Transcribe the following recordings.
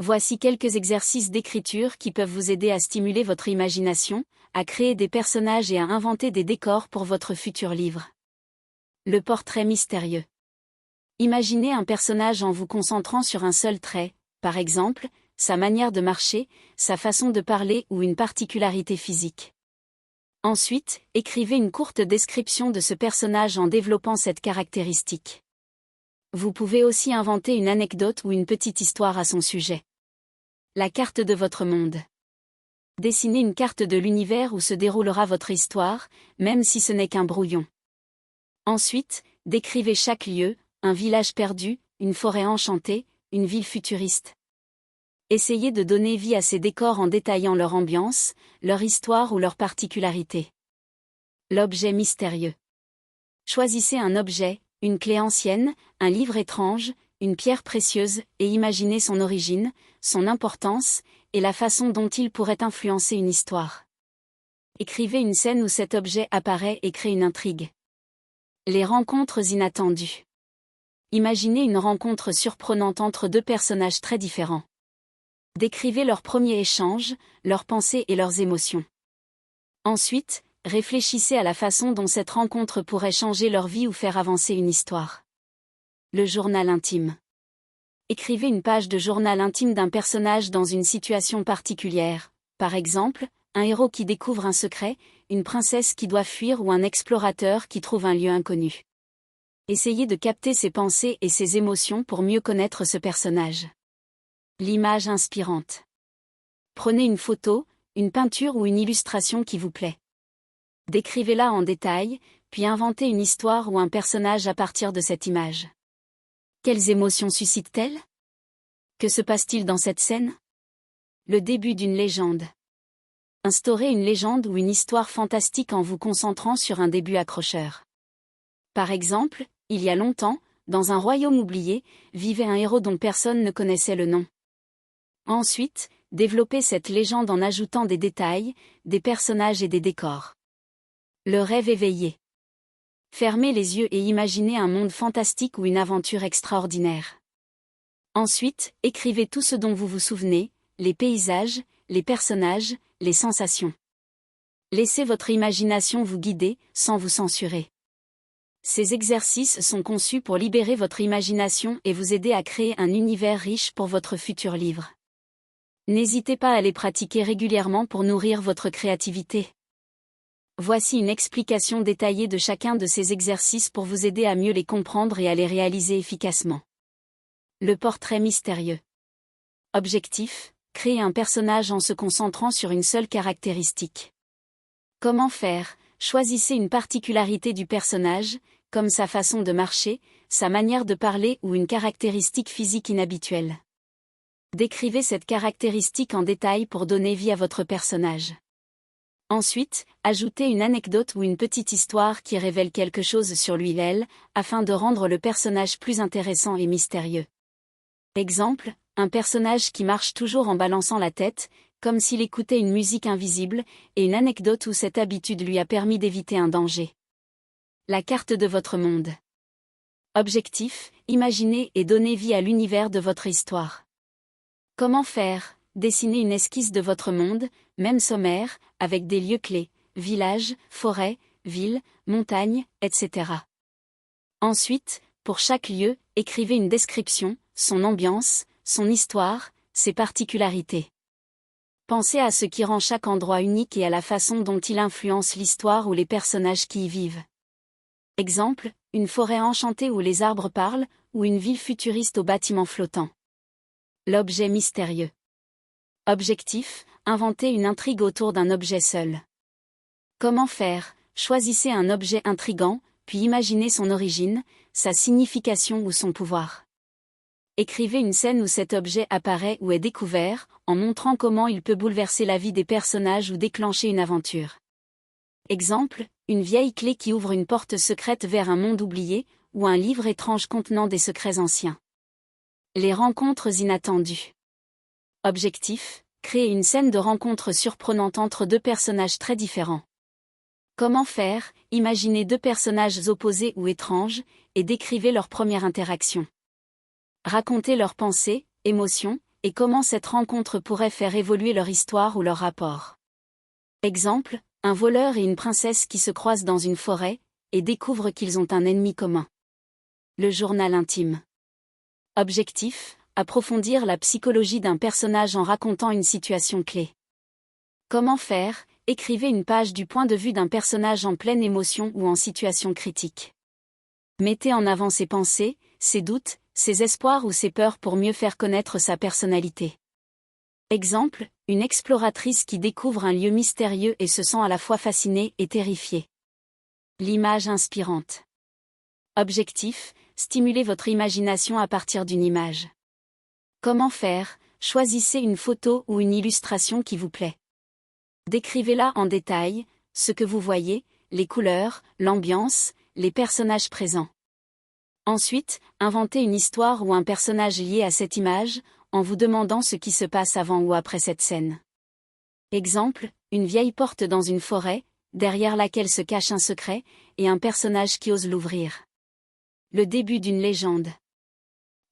Voici quelques exercices d'écriture qui peuvent vous aider à stimuler votre imagination, à créer des personnages et à inventer des décors pour votre futur livre. Le portrait mystérieux. Imaginez un personnage en vous concentrant sur un seul trait, par exemple, sa manière de marcher, sa façon de parler ou une particularité physique. Ensuite, écrivez une courte description de ce personnage en développant cette caractéristique. Vous pouvez aussi inventer une anecdote ou une petite histoire à son sujet. La carte de votre monde. Dessinez une carte de l'univers où se déroulera votre histoire, même si ce n'est qu'un brouillon. Ensuite, décrivez chaque lieu, un village perdu, une forêt enchantée, une ville futuriste. Essayez de donner vie à ces décors en détaillant leur ambiance, leur histoire ou leurs particularités. L'objet mystérieux. Choisissez un objet, une clé ancienne, un livre étrange, une pierre précieuse, et imaginez son origine, son importance, et la façon dont il pourrait influencer une histoire. Écrivez une scène où cet objet apparaît et crée une intrigue. Les rencontres inattendues. Imaginez une rencontre surprenante entre deux personnages très différents. Décrivez leur premier échange, leurs pensées et leurs émotions. Ensuite, réfléchissez à la façon dont cette rencontre pourrait changer leur vie ou faire avancer une histoire. Le journal intime. Écrivez une page de journal intime d'un personnage dans une situation particulière, par exemple, un héros qui découvre un secret, une princesse qui doit fuir ou un explorateur qui trouve un lieu inconnu. Essayez de capter ses pensées et ses émotions pour mieux connaître ce personnage. L'image inspirante. Prenez une photo, une peinture ou une illustration qui vous plaît. Décrivez-la en détail, puis inventez une histoire ou un personnage à partir de cette image. Quelles émotions suscite-t-elle? Que se passe-t-il dans cette scène? Le début d'une légende. Instaurez une légende ou une histoire fantastique en vous concentrant sur un début accrocheur. Par exemple, il y a longtemps, dans un royaume oublié, vivait un héros dont personne ne connaissait le nom. Ensuite, développez cette légende en ajoutant des détails, des personnages et des décors. Le rêve éveillé. Fermez les yeux et imaginez un monde fantastique ou une aventure extraordinaire. Ensuite, écrivez tout ce dont vous vous souvenez, les paysages, les personnages, les sensations. Laissez votre imagination vous guider, sans vous censurer. Ces exercices sont conçus pour libérer votre imagination et vous aider à créer un univers riche pour votre futur livre. N'hésitez pas à les pratiquer régulièrement pour nourrir votre créativité. Voici une explication détaillée de chacun de ces exercices pour vous aider à mieux les comprendre et à les réaliser efficacement. Le portrait mystérieux. Objectif, créer un personnage en se concentrant sur une seule caractéristique. Comment faire? Choisissez une particularité du personnage, comme sa façon de marcher, sa manière de parler ou une caractéristique physique inhabituelle. Décrivez cette caractéristique en détail pour donner vie à votre personnage. Ensuite, ajoutez une anecdote ou une petite histoire qui révèle quelque chose sur lui ou elle, afin de rendre le personnage plus intéressant et mystérieux. Exemple, un personnage qui marche toujours en balançant la tête, comme s'il écoutait une musique invisible, et une anecdote où cette habitude lui a permis d'éviter un danger. La carte de votre monde. Objectif, imaginez et donnez vie à l'univers de votre histoire. Comment faire? Dessinez une esquisse de votre monde, même sommaire, avec des lieux clés, villages, forêts, villes, montagnes, etc. Ensuite, pour chaque lieu, écrivez une description, son ambiance, son histoire, ses particularités. Pensez à ce qui rend chaque endroit unique et à la façon dont il influence l'histoire ou les personnages qui y vivent. Exemple, une forêt enchantée où les arbres parlent, ou une ville futuriste aux bâtiments flottants. L'objet mystérieux. Objectif, inventez une intrigue autour d'un objet seul. Comment faire? Choisissez un objet intrigant, puis imaginez son origine, sa signification ou son pouvoir. Écrivez une scène où cet objet apparaît ou est découvert, en montrant comment il peut bouleverser la vie des personnages ou déclencher une aventure. Exemple, une vieille clé qui ouvre une porte secrète vers un monde oublié, ou un livre étrange contenant des secrets anciens. Les rencontres inattendues. Objectif, créer une scène de rencontre surprenante entre deux personnages très différents. Comment faire? Imaginez deux personnages opposés ou étranges, et décrivez leur première interaction. Racontez leurs pensées, émotions, et comment cette rencontre pourrait faire évoluer leur histoire ou leur rapport. Exemple, un voleur et une princesse qui se croisent dans une forêt, et découvrent qu'ils ont un ennemi commun. Le journal intime. Objectif, approfondir la psychologie d'un personnage en racontant une situation clé. Comment faire? Écrivez une page du point de vue d'un personnage en pleine émotion ou en situation critique. Mettez en avant ses pensées, ses doutes, ses espoirs ou ses peurs pour mieux faire connaître sa personnalité. Exemple, une exploratrice qui découvre un lieu mystérieux et se sent à la fois fascinée et terrifiée. L'image inspirante. Objectif, stimulez votre imagination à partir d'une image. Comment faire? Choisissez une photo ou une illustration qui vous plaît. Décrivez-la en détail, ce que vous voyez, les couleurs, l'ambiance, les personnages présents. Ensuite, inventez une histoire ou un personnage lié à cette image, en vous demandant ce qui se passe avant ou après cette scène. Exemple, une vieille porte dans une forêt, derrière laquelle se cache un secret, et un personnage qui ose l'ouvrir. Le début d'une légende.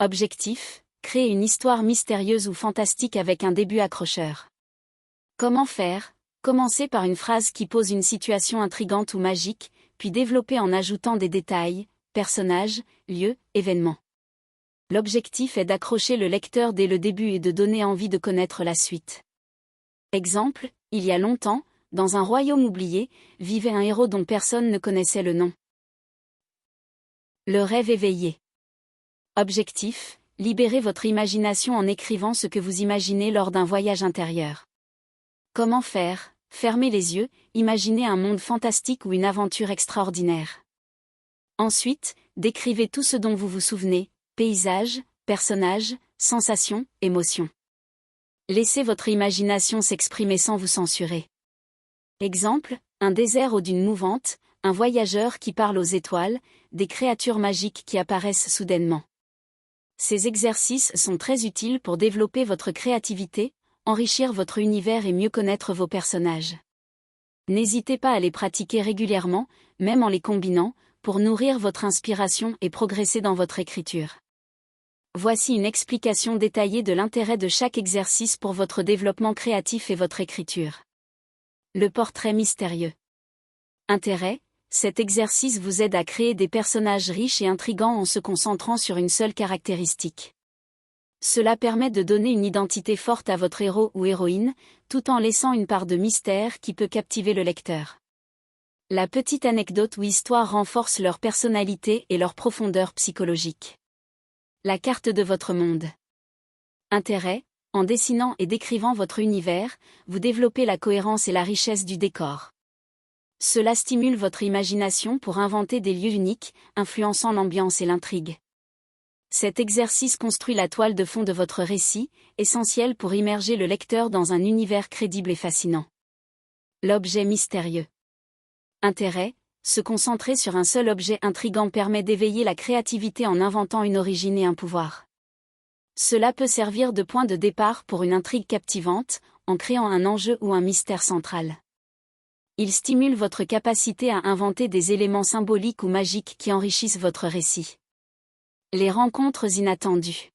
Objectif, créer une histoire mystérieuse ou fantastique avec un début accrocheur. Comment faire? Commencez par une phrase qui pose une situation intrigante ou magique, puis développez en ajoutant des détails, personnages, lieux, événements. L'objectif est d'accrocher le lecteur dès le début et de donner envie de connaître la suite. Exemple, il y a longtemps, dans un royaume oublié, vivait un héros dont personne ne connaissait le nom. Le rêve éveillé. Objectif, libérez votre imagination en écrivant ce que vous imaginez lors d'un voyage intérieur. Comment faire? Fermez les yeux, imaginez un monde fantastique ou une aventure extraordinaire. Ensuite, décrivez tout ce dont vous vous souvenez, paysages, personnages, sensations, émotions. Laissez votre imagination s'exprimer sans vous censurer. Exemple, un désert ou d'une mouvante, un voyageur qui parle aux étoiles, des créatures magiques qui apparaissent soudainement. Ces exercices sont très utiles pour développer votre créativité, enrichir votre univers et mieux connaître vos personnages. N'hésitez pas à les pratiquer régulièrement, même en les combinant, pour nourrir votre inspiration et progresser dans votre écriture. Voici une explication détaillée de l'intérêt de chaque exercice pour votre développement créatif et votre écriture. Le portrait mystérieux. Intérêt, cet exercice vous aide à créer des personnages riches et intrigants en se concentrant sur une seule caractéristique. Cela permet de donner une identité forte à votre héros ou héroïne, tout en laissant une part de mystère qui peut captiver le lecteur. La petite anecdote ou histoire renforce leur personnalité et leur profondeur psychologique. La carte de votre monde. Intérêt, en dessinant et décrivant votre univers, vous développez la cohérence et la richesse du décor. Cela stimule votre imagination pour inventer des lieux uniques, influençant l'ambiance et l'intrigue. Cet exercice construit la toile de fond de votre récit, essentiel pour immerger le lecteur dans un univers crédible et fascinant. L'objet mystérieux. Intérêt, se concentrer sur un seul objet intrigant permet d'éveiller la créativité en inventant une origine et un pouvoir. Cela peut servir de point de départ pour une intrigue captivante, en créant un enjeu ou un mystère central. Il stimule votre capacité à inventer des éléments symboliques ou magiques qui enrichissent votre récit. Les rencontres inattendues.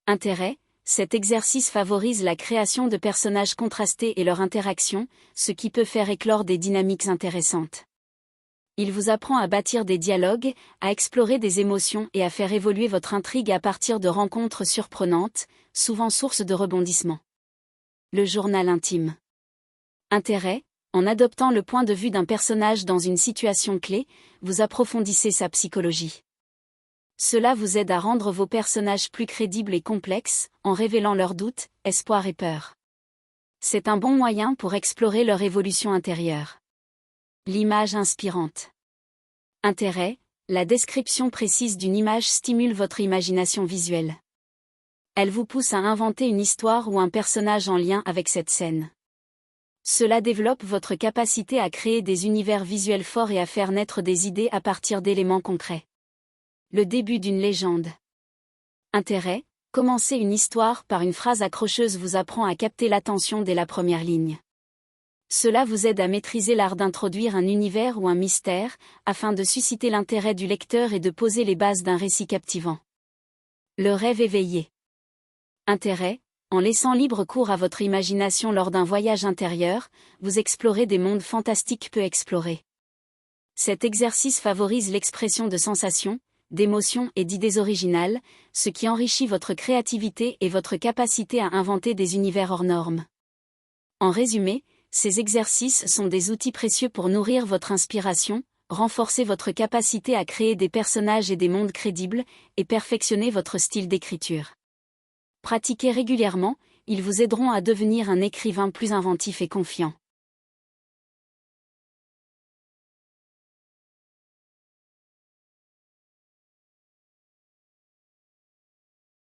Intérêt, cet exercice favorise la création de personnages contrastés et leur interaction, ce qui peut faire éclore des dynamiques intéressantes. Il vous apprend à bâtir des dialogues, à explorer des émotions et à faire évoluer votre intrigue à partir de rencontres surprenantes, souvent source de rebondissements. Le journal intime. Intérêt, en adoptant le point de vue d'un personnage dans une situation clé, vous approfondissez sa psychologie. Cela vous aide à rendre vos personnages plus crédibles et complexes, en révélant leurs doutes, espoirs et peurs. C'est un bon moyen pour explorer leur évolution intérieure. L'image inspirante. Intérêt, la description précise d'une image stimule votre imagination visuelle. Elle vous pousse à inventer une histoire ou un personnage en lien avec cette scène. Cela développe votre capacité à créer des univers visuels forts et à faire naître des idées à partir d'éléments concrets. Le début d'une légende. Intérêt, commencer une histoire par une phrase accrocheuse vous apprend à capter l'attention dès la première ligne. Cela vous aide à maîtriser l'art d'introduire un univers ou un mystère, afin de susciter l'intérêt du lecteur et de poser les bases d'un récit captivant. Le rêve éveillé. Intérêt: en laissant libre cours à votre imagination lors d'un voyage intérieur, vous explorez des mondes fantastiques peu explorés. Cet exercice favorise l'expression de sensations, d'émotions et d'idées originales, ce qui enrichit votre créativité et votre capacité à inventer des univers hors normes. En résumé, ces exercices sont des outils précieux pour nourrir votre inspiration, renforcer votre capacité à créer des personnages et des mondes crédibles, et perfectionner votre style d'écriture. Pratiquez régulièrement, ils vous aideront à devenir un écrivain plus inventif et confiant.